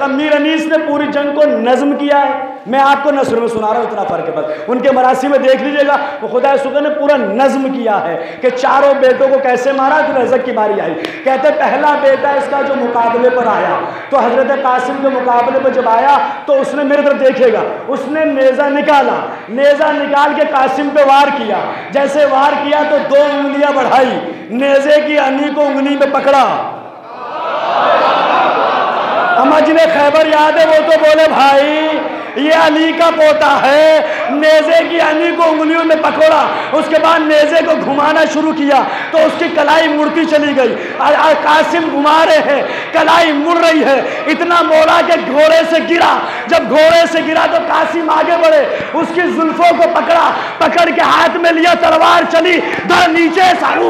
कहता मीर अनीस ने पूरी जंग को नज्म किया है, मैं आपको नस्र में सुना रहा हूँ, इतना फर्क है बस। उनके मरासी में देख लीजिएगा, वो खुदा शुक्र ने पूरा नज्म किया है कि चारों बेटों को कैसे मारा। तो रज़क की बारी आई, कहते पहला बेटा इसका जो मुकाबले पर आया, तो हजरत कासिम के मुकाबले पर जब आया तो उसने मेरे तरफ देखेगा, उसने नेज़ा निकाला, नेज़ा निकाल के कासिम पे वार किया। जैसे वार किया तो 2 उंगलियां बढ़ाई, नेज़े की अनी को उंगली में पकड़ा। अम्मा जिन्हें खैबर याद है वो तो बोले भाई ये अली का पोता है। नेज़े की अनी को उंगलियों में पकड़ा, उसके बाद नेज़े को घुमाना शुरू किया तो उसकी कलाई मुड़ती चली गई। कासिम घुमा रहे हैं, कलाई मुड़ रही है, इतना मोड़ा कि घोड़े से गिरा। जब घोड़े से गिरा तो कासिम आगे बढ़े, उसकी जुल्फों को पकड़ा, पकड़ के हाथ में लिया, तलवार चली, धड़ नीचे सारू।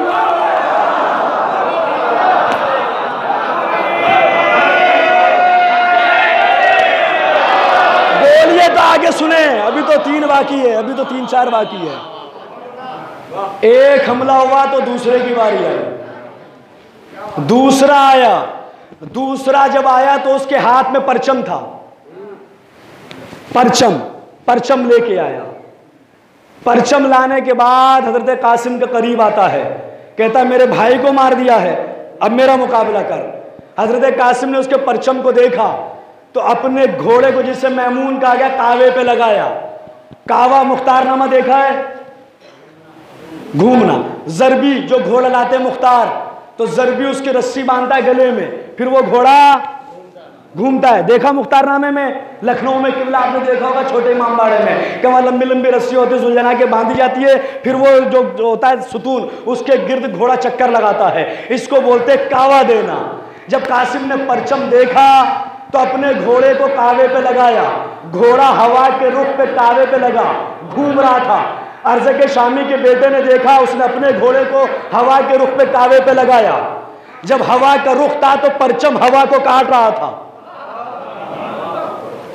बोलिए तो आगे सुने, अभी तो 3 बाकी है, अभी तो 3-4 बाकी है। एक हमला हुआ तो दूसरे की बारी आई, दूसरा आया, दूसरा जब आया तो उसके हाथ में परचम था, परचम लेके आया। परचम लाने के बाद हजरत कासिम के करीब आता है, कहता मेरे भाई को मार दिया है, अब मेरा मुकाबला कर। हजरत कासिम ने उसके परचम को देखा तो अपने घोड़े को, जिससे मैमून कहा गया, कावे पे लगाया। कावा मुख्तारनामा देखा है, घूमना। जरबी जो घोड़ा लाते मुख्तार, तो जरबी उसकी रस्सी बांधता है गले में, फिर वो घोड़ा घूमता है। देखा मुख्तारनामे में, लखनऊ में किबला आपने देखा होगा, छोटे इमाम बाड़े में कि वहाँ लंबी लंबी रस्सी होती है, सुलझना के बांधी जाती है, फिर वो जो होता है सुतून, उसके गिर्द घोड़ा चक्कर लगाता है। इसको बोलते कावा देना। जब कासिम ने परचम देखा तो अपने घोड़े को कावे पे लगाया, घोड़ा हवा के रुख पे कावे पे लगा, घूम रहा था। अर्ज़ के शामी के बेटे ने देखा, उसने अपने घोड़े को हवा के रुख पे कावे पे लगाया। जब हवा का रुख था तो परचम हवा को काट रहा था,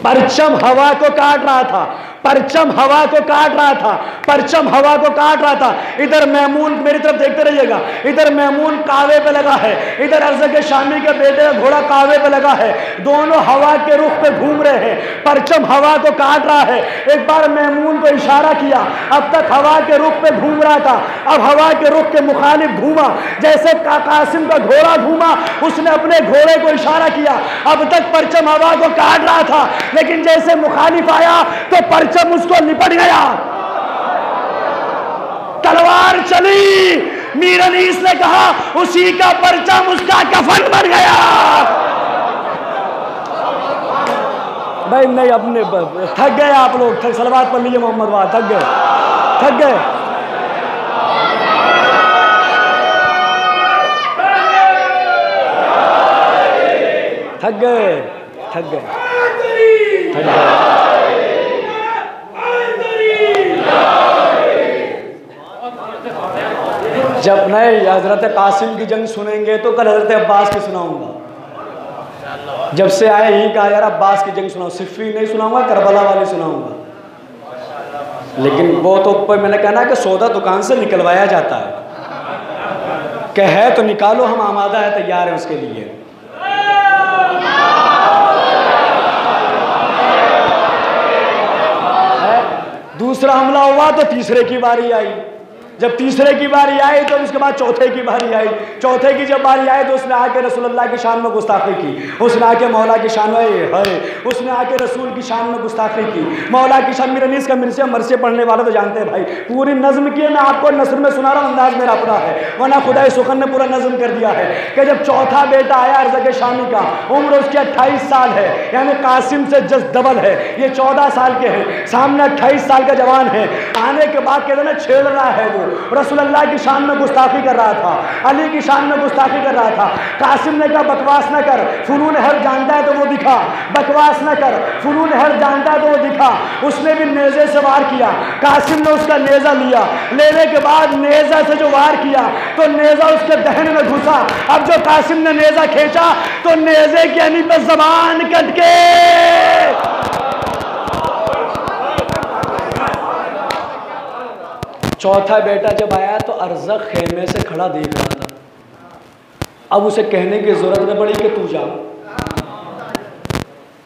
परचम हवा को काट रहा था, परचम हवा को काट रहा था, परचम हवा को काट रहा था। इधर मैमून, मेरी तरफ देखते रहिएगा, इधर मैमून कावे पे लगा है, इधर अर्ज़ के शामी के बेटे का घोड़ा कावे पे लगा है, दोनों हवा के रुख पे घूम रहे हैं, परचम हवा को काट रहा है। एक बार मैमून को इशारा किया, अब तक हवा के रुख पे घूम रहा था, अब हवा के रुख के मुखालिफ घूमा। जैसे कासिम का घोड़ा घूमा, उसने अपने घोड़े को इशारा किया। अब तक परचम हवा को काट रहा था, लेकिन जैसे मुखालिफ आया तो परचम उसको लिपट गया, तलवार चली। मीर अनीस ने कहा उसी का परचम उसका कफन बन गया। भाई नहीं, अपने थक गए आप लोग, सलवात पढ़ लीजिए मोहम्मद वाह, थक गए, थक गए। थक गए, थक गए, थक गए। जब नहीं हजरत कासिम की जंग सुनेंगे तो कल हजरत अब्बास की सुनाऊंगा। जब से आए यही कहा यार अब्बास की जंग सुनाओ, सिफ़ीन नहीं सुनाऊंगा, करबला वाली सुनाऊंगा। लेकिन वो तो ऊपर मैंने कहना कि सौदा दुकान से निकलवाया जाता है, कि है तो निकालो, हम आमादा है, तैयार है उसके लिए। दूसरा हमला हुआ तो तीसरे की बारी आई। जब तीसरे की बारी आई तो उसके बाद चौथे की बारी आई। चौथे की जब बारी आई तो उसने आके रसूलुल्लाह की शान में गुस्ताखी की, उसने आके मौला की शान में उसने आके रसूल की शान में गुस्ताखी की, मौला की शान। मीर अनीस का मिर्से मरसे पढ़ने वाले तो जानते हैं भाई, पूरी नज्म की है, मैं आपको नस्र में सुना रहा हूँ, अंदाज मेरा अपना है, वरना खुदा सुखन ने पूरा नज्म कर दिया है कि जब चौथा बेटा आया अर्ज़ के शामी का, उम्र उसकी 28 साल है, यानी कासिम से जस्ट डबल है, ये 14 साल के हैं, सामने 28 साल का जवान है। आने के बाद कहते ना छेड़ रहा है, वो रसूलुल्लाह की शान में गुस्ताखी कर रहा था, अली की शान में गुस्ताखी कर रहा था। कासिम ने कहा बकवास न कर, फुनून हर जानता है तो वो दिखा, बकवास न कर, फुनून हर जानता है तो वो दिखा। उसने भी नेज़े से वार किया, कासिम ने उसका नेज़ा लिया, लेने के बाद नेज़ा से जो वार किया तो नेज़ा उसके दहन में घुसा। अब जो कासिम ने नेज़ा खींचा तो नेज़े की अनी पे ज़बान कट के चौथा बेटा जब आया तो अर्ज़क खेमे से खड़ा देख रहा था। अब उसे कहने की जरूरत न पड़ी कि तू जा,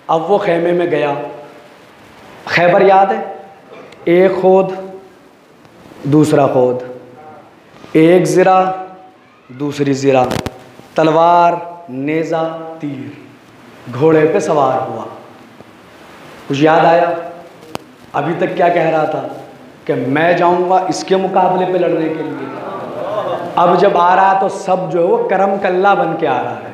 अब वो खेमे में गया। खैबर याद है? एक खोद दूसरा खोद, एक ज़िरा दूसरी ज़िरा, तलवार नेज़ा तीर, घोड़े पे सवार हुआ। कुछ याद आया? अभी तक क्या कह रहा था कि मैं जाऊंगा इसके मुकाबले पे लड़ने के लिए। अब जब आ रहा तो सब जो है वो करम कल्ला बन के आ रहा है।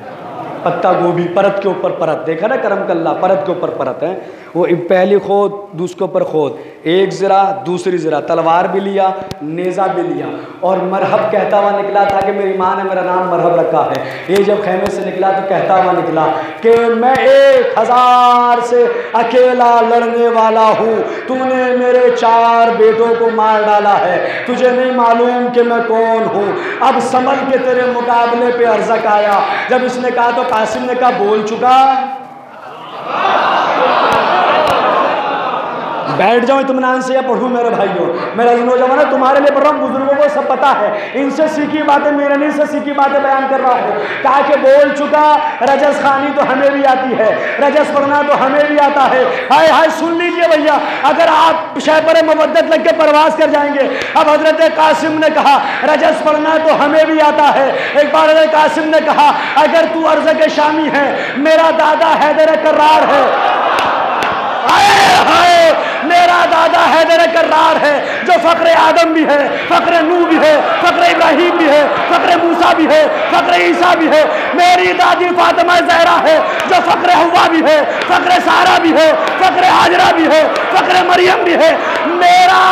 पत्ता गोभी परत के ऊपर परत, देखा ना करम कल्ला परत के ऊपर परत है। वो पहली खोद दूसरे ऊपर खोद, एक ज़रा दूसरी ज़रा, तलवार भी लिया नेज़ा भी लिया, और मरहब कहता हुआ निकला था कि मेरी माँ ने मेरा नाम मरहब रखा है। ये जब खेमे से निकला तो कहता हुआ निकला कि मैं 1000 से अकेला लड़ने वाला हूँ, तूने मेरे 4 बेटों को मार डाला है, तुझे नहीं मालूम कि मैं कौन हूँ। अब संभल के तेरे मुकाबले पे अर्ज़क आया। जब इसने कहा तो कासिम ने कहा बोल चुका, बैठ जाओ इत्मीनान से या पढ़ूं मेरे भाइयों। मेरा नौजवान है, तुम्हारे लिए पढ़ रहा हूँ, बुजुर्गों को सब पता है, इनसे सीखी बातें मेरे नहीं से सीखी बातें बयान कर रहा हूँ। कहा कि बोल चुका, रजस खानी तो हमें भी आती है, रजस पढ़ना तो हमें भी आता है। हाय हाय सुन लीजिए भैया, अगर आप शहर मवद्दत लग के परवास कर जाएंगे। अब हजरत कासिम ने कहा रजस पढ़ना तो हमें भी आता है। एक बार हजरत कासिम ने कहा अगर तू अर्ज़ के शामी है, मेरा दादा हैदर कर्रार है। मेरा दादा हैदर कर्रार है, जो फ़ख्र आदम भी है, फ़ख्र नूह भी है, फ़ख्र इब्राहिम भी है, फ़ख्र मूसा भी है, फ़ख्र ईसा भी है। मेरी दादी फातिमा ज़हरा है, जो फ़ख्र हव्वा भी है, फ़ख्र सारा भी है, फ़ख्र हाजरा भी है, फ़ख्र मरियम भी है। मेरा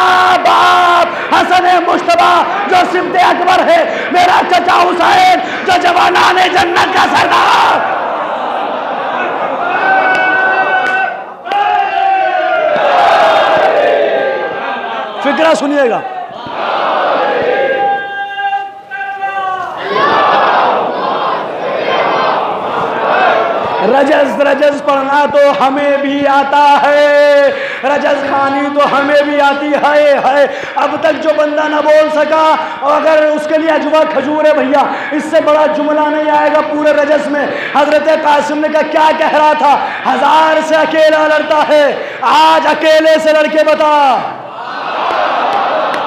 बाप हसन मुश्तबा जो सिब्ते अकबर है, मेरा चचा हुसैन जो जवानाने जन्नत का सरदार। फिक्रा सुनिएगा, रजस रजस पढ़ना तो हमें भी आता है, रजस खानी तो हमें भी आती है। अब तक जो बंदा ना बोल सका, और अगर उसके लिए अजवा खजूर है भैया, इससे बड़ा जुमला नहीं आएगा पूरे रजस में। हजरत कासिम ने कहा क्या कह रहा था? 1000 से अकेला लड़ता है, आज अकेले से लड़के बता।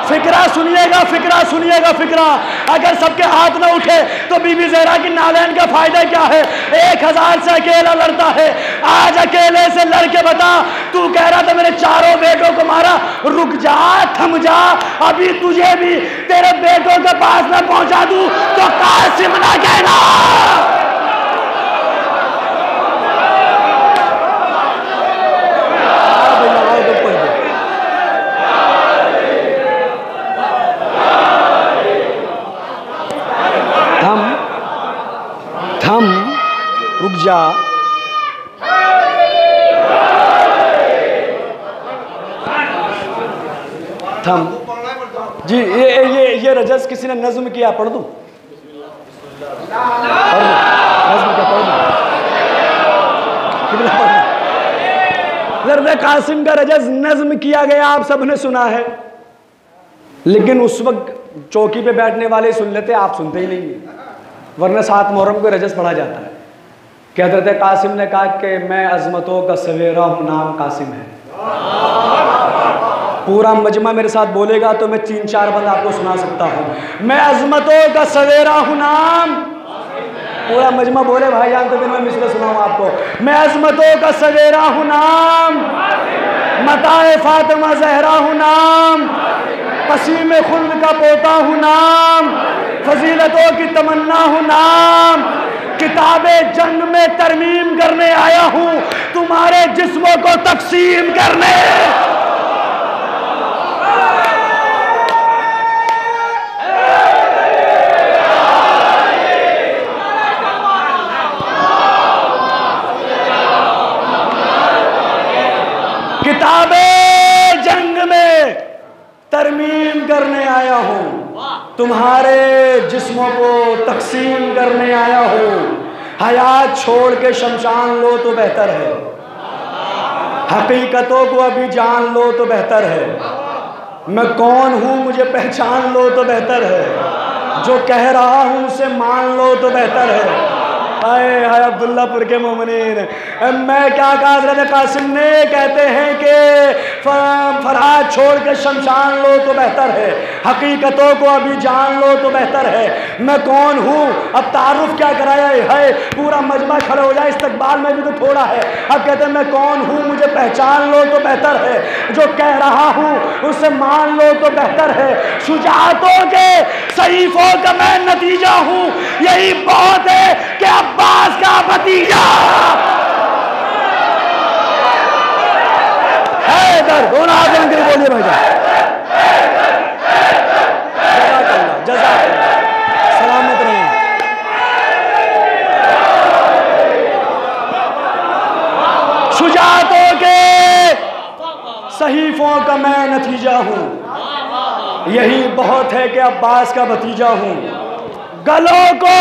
फिक्रा सुनिएगा, फिक्रा सुनिएगा, फिक्रा। अगर सबके हाथ ना उठे तो बीबी ज़हरा की नालैन का फायदा क्या है? 1000 से अकेला लड़ता है, आज अकेले से लड़के बता। तू कह रहा था मेरे 4 बेटों को मारा, रुक जा, थम जा, अभी तुझे भी तेरे बेटों के पास ना पहुंचा दूं तो कासिम ना कहना। रुक जा, थम जी। ये रजस किसी ने नज्म किया, पढ़ दूं? नज्म क्या पढ़ दूं? हज़रत कासिम का रजस नज्म किया गया, आप सबने सुना है, लेकिन उस वक्त चौकी पे बैठने वाले सुन लेते, आप सुनते ही नहीं, वरना 7 मुहर्रम को रजस पढ़ा जाता है। कि हज़रत कासिम ने कहा कि मैं अज़मतों का सवेरा हूँ, नाम कासिम है। पूरा मजमा मेरे साथ बोलेगा तो मैं 3-4 बंद आपको सुना सकता हूँ। मैं अज़मतों का सवेरा हूँ, नाम, पूरा मजमा बोले भाईजान तो फिर मैं मिसरे सुनाऊँ आपको। मैं अज़मतों का सवेरा हूँ, नाम, मताए फातिमा ज़हरा हूँ, नाम, पसीम खुल्द का पोता हूँ, नाम, फजीलतों की तमन्ना हूँ, नाम, किताबे जंग में तरमीम करने आया हूँ, तुम्हारे जिस्मों को तकसीम करने। किताबे जंग में तरमीम करने आया हूँ, तुम्हारे जिस्मों को तकसीम करने आया हूँ। हयात छोड़ के शमशान लो तो बेहतर है, हकीकतों को अभी जान लो तो बेहतर है। मैं कौन हूँ मुझे पहचान लो तो बेहतर है, जो कह रहा हूँ उसे मान लो तो बेहतर है। आए हाय अब्दुल्लापुर के मोमिनीन। मैं क्या कहा हज़रत कासिम ने, कहते हैं कि फराज छोड़ के शमशान लो तो बेहतर है, हकीकतों को अभी जान लो तो बेहतर है। मैं कौन हूँ अब तारुफ क्या कराया है, पूरा मजमा खड़ा हो जाए, इस्तकबाल में भी तो थोड़ा है। अब कहते हैं मैं कौन हूँ मुझे पहचान लो तो बेहतर है, जो कह रहा हूँ उसे मान लो तो बेहतर है। शुजाअतों के सहीफों का मैं नतीजा हूँ, यही बहुत है कि अब्बास का भतीजा हैदर। दोनों हाथ के लिए बोलिए भाई जान, जज़ाकल्लाह, सलामत रहें। शुजाअतों के सहीफों का मैं नतीजा हूँ, यही बहुत है कि अब्बास का भतीजा हूँ। गलों को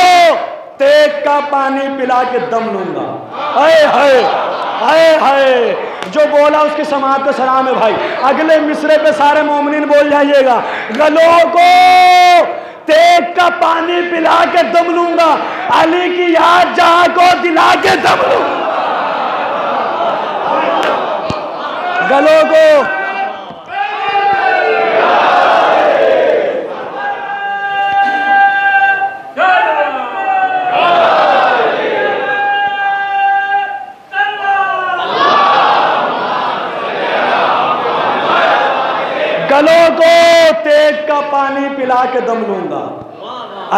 तेग का पानी पिला के दम लूंगा। हाय हाय हाय हाय, जो बोला उसकी समाअत को सलाम है भाई। अगले मिसरे पे सारे मोमिनीन बोल जाइएगा, गलों को तेग का पानी पिला के दम लूंगा, अली की याद जहां को दिला के दम लूंगा। गलों को गलों को तेग का पानी पिला के दम लूंगा,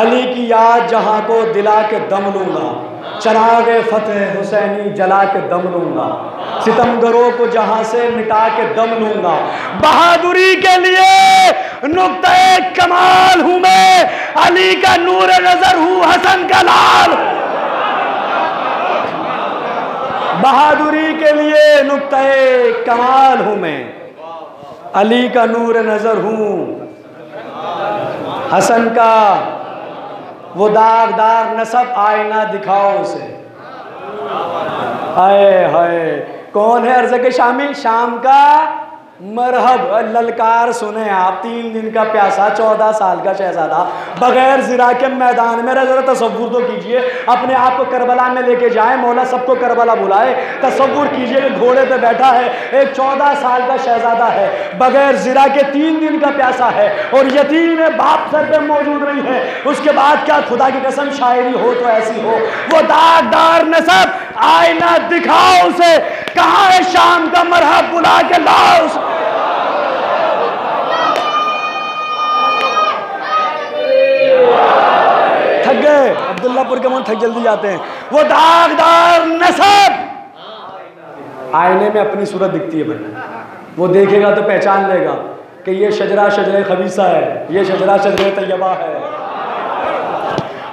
अली की याद जहां को दिला के दम लूंगा, चरागे फतेह हुसैनी जला के दम लूंगा, सितमगरों को जहां से मिटा के दम लूंगा। बहादुरी के लिए नुक्ते कमाल हूं मैं, अली का नूर नजर हूं हसन का लाल। बहादुरी के लिए नुक्ते कमाल हूं मैं, अली का नूर नजर हूं हसन का वो दागदार नसब, आईना दिखाओ उसे। हाय हाय, कौन है अर्ज़ के शामी, शाम का मरहब। ललकार सुने आप, 3 दिन का प्यासा, 14 साल का शहजादा, बगैर ज़िरा के मैदान में। ज़रा तसव्वुर तो कीजिए, अपने आप को करबला में लेके जाए, मौला सबको करबला बुलाए। तसव्वुर कीजिए कि घोड़े पे बैठा है, एक 14 साल का शहजादा है, बगैर ज़िरा के 3 दिन का प्यासा है, और यतीम है, बाप सर पे मौजूद नहीं है। उसके बाद क्या खुदा की कसम शायरी हो तो ऐसी हो, वो दागदार नसब, आईना दिखाओ उसे, कहाँ है शाम का मरहब, बुला के लाओ उसे। थक गए अब्दुल्लापुर के मन, थक जल्दी जाते हैं। वो दागदार नसब, आईने में अपनी सूरत दिखती है भाई, वो देखेगा तो पहचान लेगा कि ये शजरा शजरे खबीसा है, ये शजरा शजरे तैयबा है।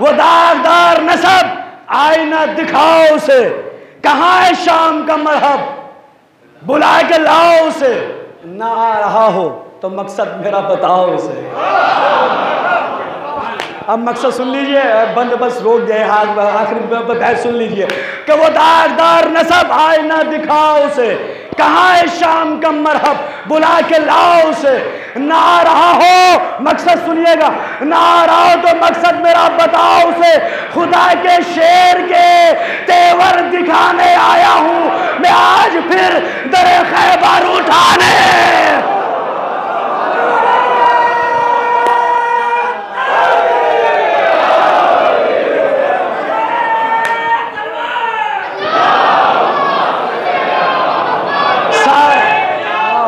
वो दागदार नसब, आईना दिखाओ उसे, कहाँ है शाम का मरहब, बुला के लाओ उसे। ना आ रहा हो तो मकसद मेरा बताओ उसे। अब मकसद सुन लीजिए, बंद बस रोक गए, आखिरी बहस सुन लीजिए कि वो दागदार नसब, आईना दिखाओ उसे, कहाँ है शाम का मरहब, बुला के लाओ उसे। ना आ रहा हो, मकसद सुनिएगा, ना आ रहा हो तो मकसद मेरा बताओ उसे। खुदा के शेर के तेवर दिखाने आया हूँ मैं आज फिर दरे खैबर उठाने।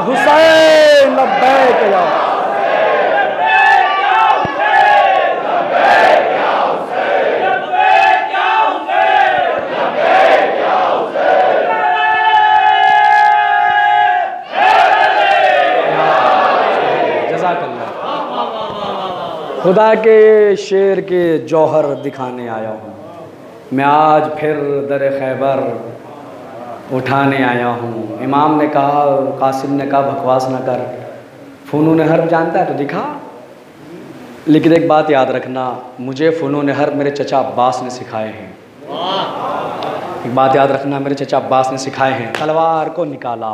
हुसैन लब्बैक या खुदा के शेर के जौहर दिखाने आया हूँ मैं आज फिर दर खैबर उठाने आया हूँ। इमाम ने कहा, कासिम ने कहा बकवास ना कर, फ़नून हर्ब जानता है तो दिखा। लेकिन एक बात याद रखना, मुझे फ़नून हर्ब मेरे चचा अब्बास ने सिखाए हैं। एक बात याद रखना, मेरे चचा अब्बास ने सिखाए हैं। तलवार को निकाला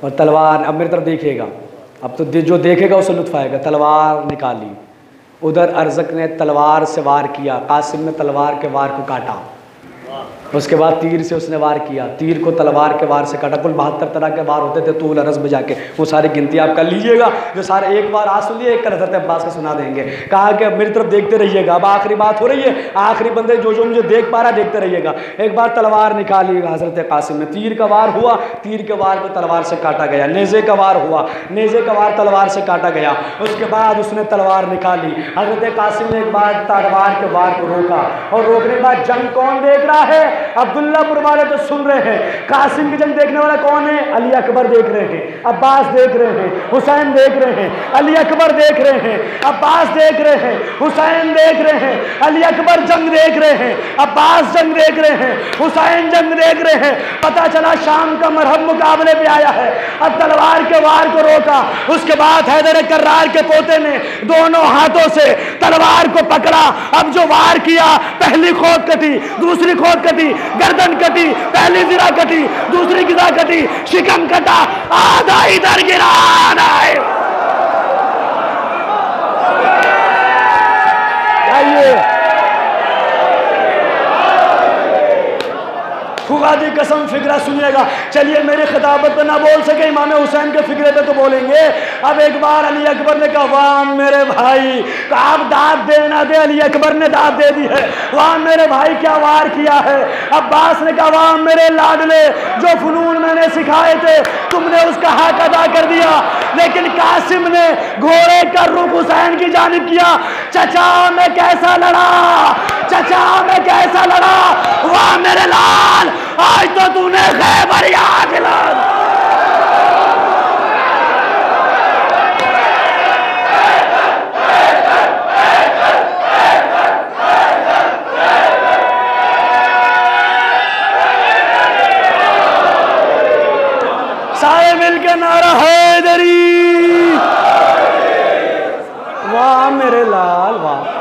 और तलवार, अब मेरी तरफ देखिएगा, अब तो जो देखेगा उसे लुत्फ़ आएगा। तलवार निकाली, उधर अरज़क ने तलवार से वार किया, कासिम ने तलवार के वार को काटा। उसके बाद तीर से उसने वार किया, तीर को तलवार के वार से काटा। कुल 72 तरह के वार होते थे तूल अरस बजा के, वो सारी गिनती आप कर लीजिएगा। जो सारे एक बार आज सुनिए, एक कर हज़रत अब्बास का सुना देंगे। कहा कि मेरी तरफ देखते रहिएगा, अब आखिरी बात हो रही है, आखिरी बंदे जो मुझे देख पा रहा देखते रहिएगा। एक बार तलवार निकाली हज़रत कासिम में, तीर का वार हुआ, तीर के वार को तलवार से काटा गया। नेज़े का वार हुआ, नेज़े का वार तलवार से काटा गया। उसके बाद उसने तलवार निकाली, हज़रत कासिम ने एक बार तलवार के वार को रोका, और रोकने के बाद जंग कौन देख रहा है? अब्दुल्लापुर वाले तो सुन रहे हैं, कासिम की जंग देखने वाला कौन है? अली अकबर देख रहे हैं, अब्बास देख रहे हैं, हुसैन देख रहे हैं, अली अकबर देख रहे हैं, अब्बास देख रहे हैं, हुसैन देख रहे हैं, अली अकबर जंग देख रहे हैं, अब्बास जंग देख रहे हैं, हुसैन जंग देख रहे हैं। पता चला शाम का मरहब मुकाबले पे आया है। अब तलवार के वार को रोका, उसके बाद हैदर कर्रार के पोते ने दोनों हाथों से तलवार को पकड़ा। अब जो वार किया, पहली खोद कटी, दूसरी खोद कटी, गर्दन कटी, पहली गिरा कटी, दूसरी गिरा कटी, शिकम कटा, आधा इधर गिरा। खुदा की कसम फिक्रा सुनिएगा। चलिए मेरी खिताबत पे ना बोल सके, इमाम हुसैन के फिक्रे पे तो बोलेंगे। अब एक बार अली अकबर ने कहा, वाह मेरे भाई, आप दाद दे ना दे, अली अकबर ने दाद दे दी है। वाह मेरे भाई क्या वार किया है। अब्बास ने कहा, वाह मेरे लाडले, जो फनून मैंने सिखाए थे तुमने उसका हक अदा कर दिया। लेकिन कासिम ने घोड़े का रुख हुसैन की जानिब किया। चचा मैं कैसा लड़ा, चचा मैं कैसा लड़ा, वाह मेरे लाल, आज तो तूने खैबर याद दिला। सारे मिलके नारा हैदरी, वाह मेरे लाल, वाह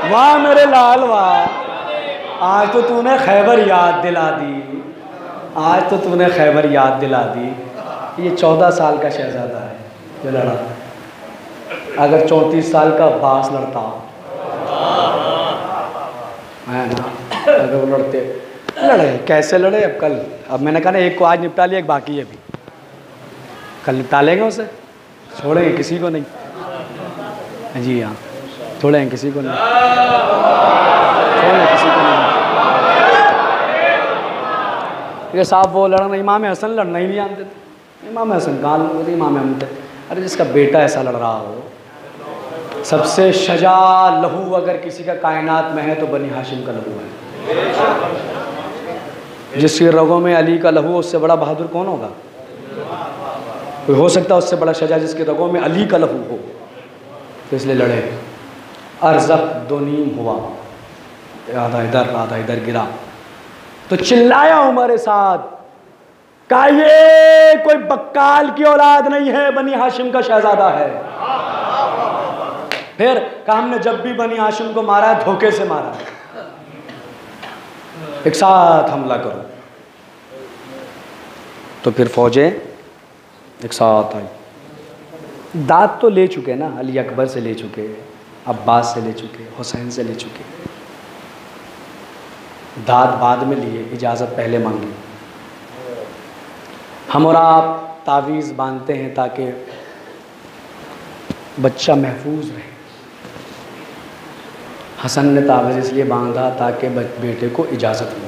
वाह मेरे लाल, वाह आज तो तूने खैबर याद दिला दी, आज तो तूने खैबर याद दिला दी। ये 14 साल का शहजादा है जो लड़ा। अगर 34 साल का अब्बास लड़ता है ना, अगर वो लड़ते, लड़े कैसे लड़े। अब मैंने कहा ना, एक को आज निपटा लिया, एक बाकी है अभी, कल निपटा लेंगे उसे, छोड़ेंगे किसी को नहीं। जी हाँ, छोड़ेंगे किसी को नहीं, छोड़ेंगे किसी को नहीं। ये साहब वो लड़ना, इमाम हसन लड़ना ही नहीं जानते थे। इमाम हसन कहाँ, इमाम अहमद, अरे जिसका बेटा ऐसा लड़ रहा हो। सबसे शजा लहू अगर किसी का कायनात में है तो बनी हाशिम का लहू है। जिसके रगों में अली का लहू, उससे बड़ा बहादुर कौन होगा? कोई हो सकता है उससे बड़ा शजा जिसके रगों में अली का लहू हो? तो इसलिए लड़े। अर्ज़क दो नीम हुआ, आधा इधर गिरा, तो चिल्लाया उमर साद, कहा ये कोई बक्काल की औलाद नहीं है, बनी हाशिम का शहजादा है। फिर कहा हमने जब भी बनी हाशिम को मारा है धोखे से मारा है, एक साथ हमला करो। तो फिर फौजें एक साथ आई। दाद तो ले चुके ना, अली अकबर से ले चुके, अब्बास से ले चुके, हुसैन से ले चुके, दाद बाद में लिए, इजाज़त पहले मांगी। हम और आप तावीज़ बांधते हैं ताकि बच्चा महफूज रहे। हसन ने तावीज़ इसलिए बांधा ताकि बेटे को इजाज़त मिले।